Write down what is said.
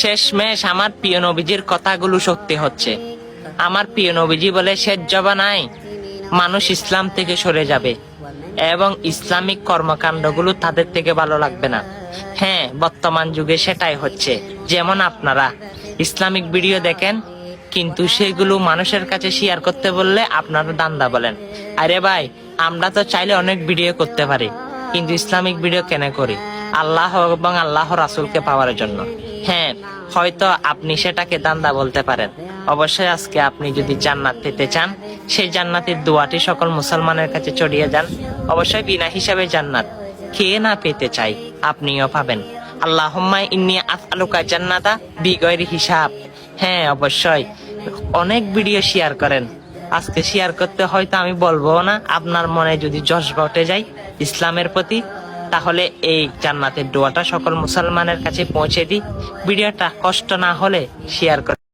শেষমেশ আমার প্রিয় নবীজির কথাগুলো সত্যি হচ্ছে। আমার প্রিয় নবীজি বলে, শেষ জমানায় মানুষ ইসলাম থেকে সরে যাবে এবং ইসলামিক কর্মকাণ্ডগুলো তাদের থেকে ভালো লাগবে না। হ্যাঁ, বর্তমান যুগে সেটাই হচ্ছে। যেমন আপনারা ইসলামিক ভিডিও দেখেন, কিন্তু সেগুলো মানুষের কাছে শেয়ার করতে বললে আপনারা দান্দা বলেন। আরে ভাই, আমরা তো চাইলে অনেক ভিডিও করতে পারি, কিন্তু ইসলামিক ভিডিও কেন করি? আল্লাহ এবং আল্লাহ রাসূলকে পাওয়ার জন্য। হ্যাঁ, হয়তো আপনি সেটাকে দান্দা বলতে পারেন। অবশ্যই আজকে আপনি যদি জান্নাত পেতে চান, সেই জান্নাতের দোয়াটি সকল মুসলমানের কাছে ছড়িয়ে যান। অবশ্যই বিনা হিসাবে জান্নাত কে না পেতে চাই, আপনিও পাবেন। আল্লাহুম্মা ইন্নী আসআলুকা জান্নাতা বিগয়রি হিসাব। হ্যাঁ, অবশ্যই অনেক ভিডিও শেয়ার করেন। আজকে শেয়ার করতে হয়তো আমি বলবো না, আপনার মনে যদি জজবা উঠে যায় ইসলামের প্রতি, তাহলে এই জান্নাতের দোয়াটা সকল মুসলমানের কাছে পৌঁছে দিই। ভিডিওটা কষ্ট না হলে শেয়ার করে